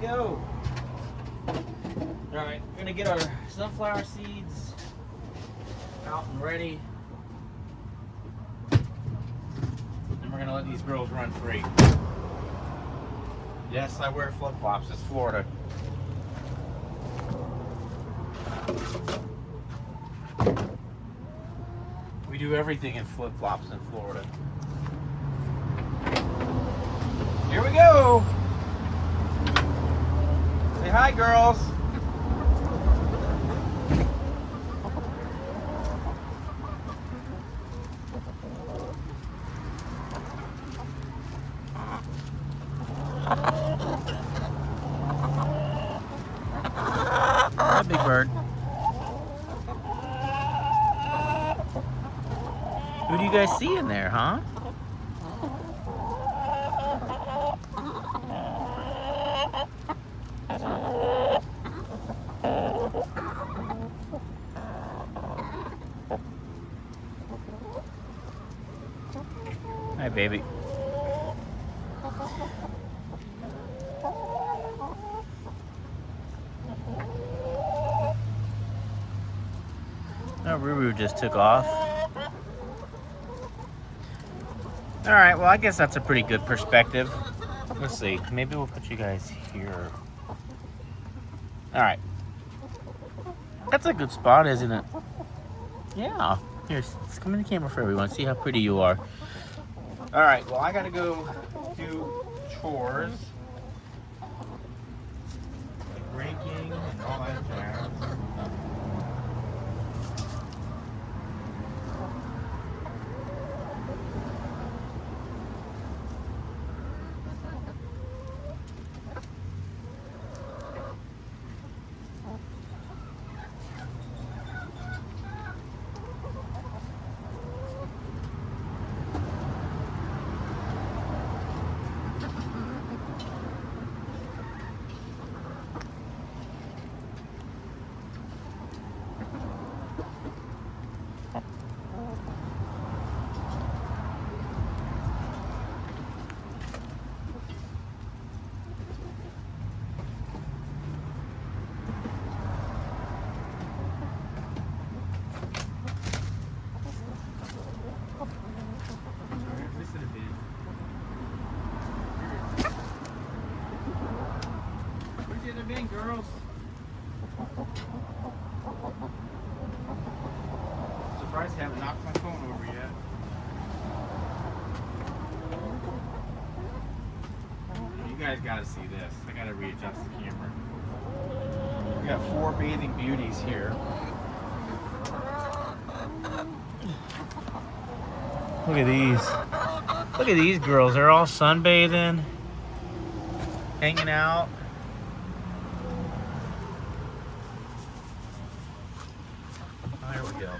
go. Alright, we're gonna get our sunflower seeds out and ready. And we're gonna let these girls run free. Yes, I wear flip-flops. It's Florida. We do everything in flip-flops in Florida. Here we go. Say hi, girls. Hi, big bird. Who do you guys see in there, huh? Hi, baby. Oh, Ruru just took off. Alright, well, I guess that's a pretty good perspective. Let's see. Maybe we'll put you guys here. Alright. That's a good spot, isn't it? Yeah. Here, let's come in the camera for everyone. See how pretty you are. Alright, well, I gotta go do chores. Like raking and all that jazz. Girls. Surprised I haven't knocked my phone over yet. You guys gotta see this. I gotta readjust the camera. We got 4 bathing beauties here. Look at these. Look at these girls. They're all sunbathing, hanging out. There we go.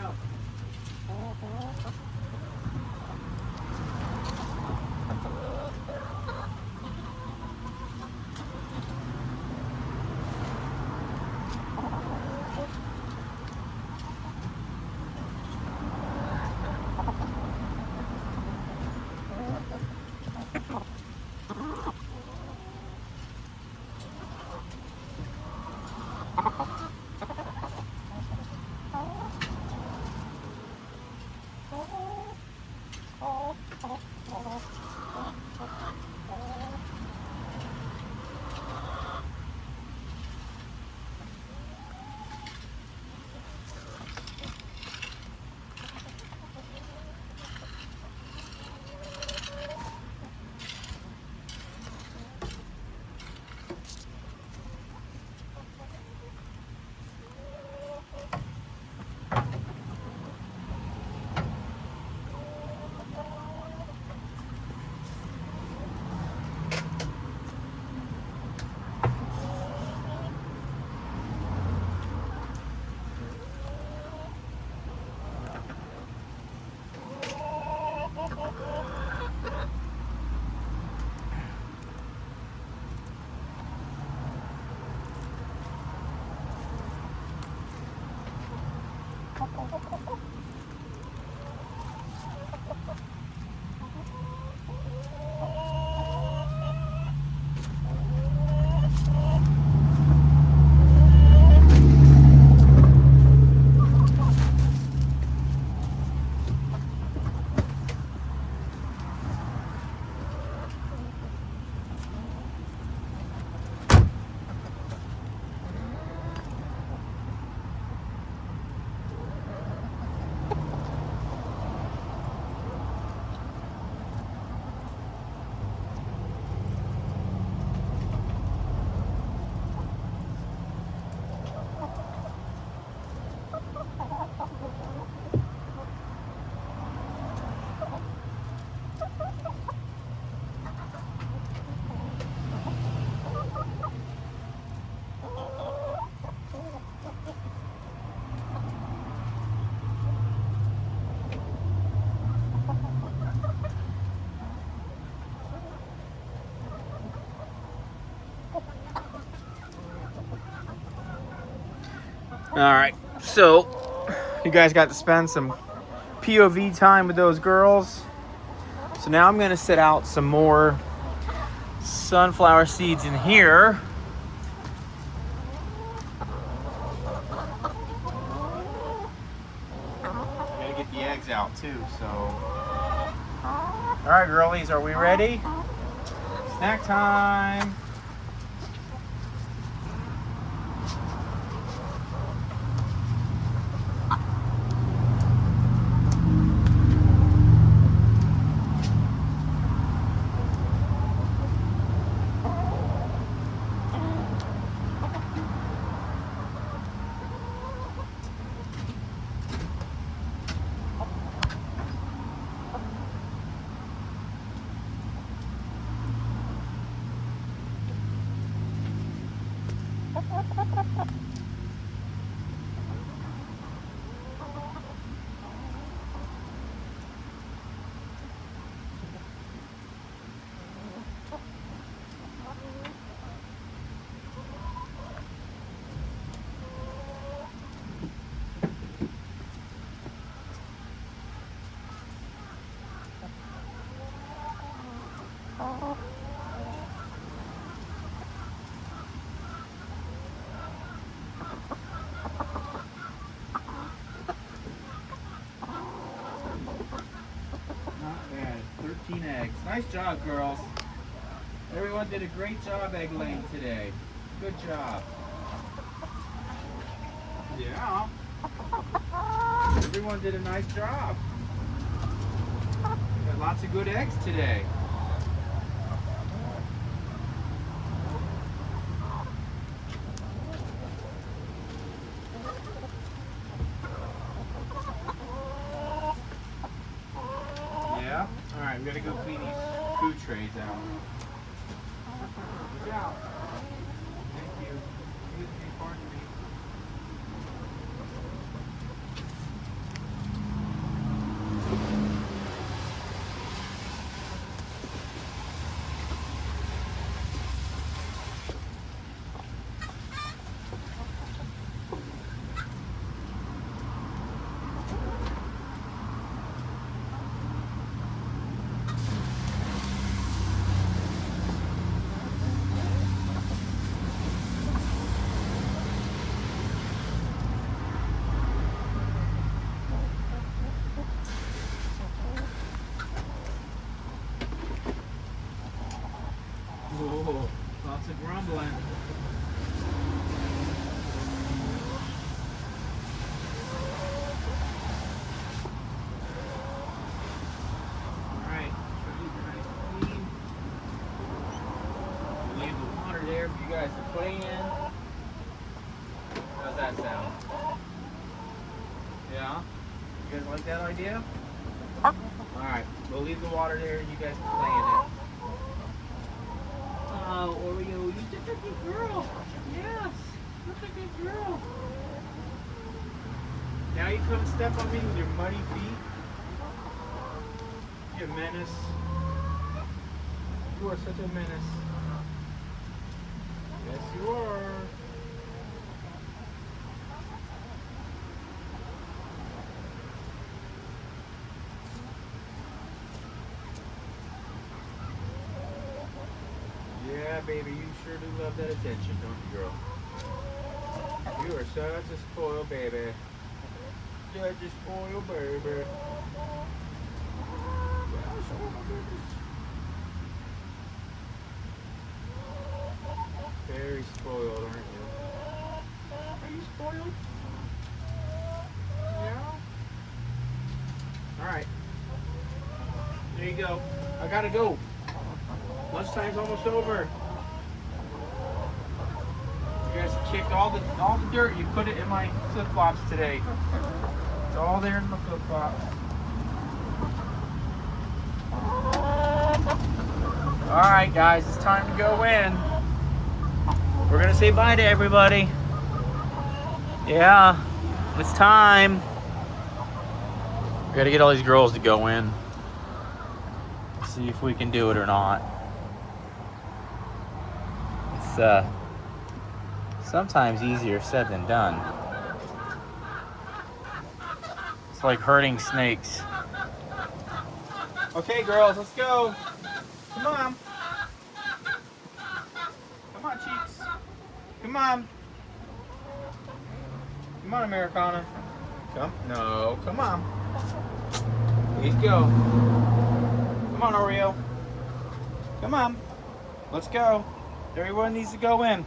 go. All right, so you guys got to spend some POV time with those girls. So now I'm gonna set out some more sunflower seeds in here. Gotta get the eggs out too, so. All right, girlies, are we ready? Snack time. Not bad. 13 eggs. Nice job, girls. Everyone did a great job egg laying today. Good job. Yeah. Everyone did a nice job. Got lots of good eggs today. Yeah? Alright, I'm gonna go clean these food trays out. Good job. Thank you. Excuse me, pardon me. Yeah? You guys like that idea? Alright, we'll leave the water there and you guys can play in it. Oh, Oreo, you're such a good girl. Yes, such a good girl. Now you come and step on me with your muddy feet. You menace. You are such a menace. Yes, you are. Yeah, baby, you sure do love that attention, don't you, girl? You are such a spoiled baby. Such a spoiled baby. Gosh, oh my goodness. Very spoiled, aren't you? Are you spoiled? Yeah? Alright. There you go. I gotta go. Lunchtime's almost over. You guys kicked all the dirt. You put it in my flip-flops today. It's all there in my flip-flops. Alright guys, it's time to go in. We're gonna say bye to everybody. Yeah, it's time. We gotta get all these girls to go in. See if we can do it or not. It's sometimes easier said than done. It's like herding snakes. Okay, girls, let's go. Come on. Come on, cheeks. Come on. Come on, Americana. Come. No, come on. Please go. Come on, Oreo. Come on. Let's go. Everyone needs to go in.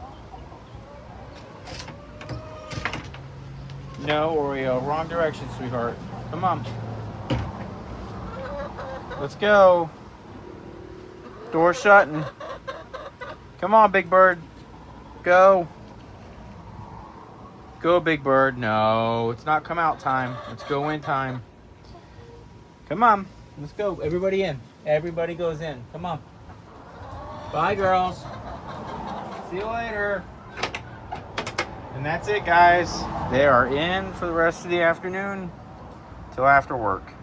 No, Oreo. Wrong direction, sweetheart. Come on. Let's go. Door shutting. Come on, Big Bird. Go. Go, Big Bird. No, it's not come out time. It's go in time. Come on. Let's go. Everybody in. Everybody goes in. Come on. Bye, girls. See you later. And that's it, guys. They are in for the rest of the afternoon till after work.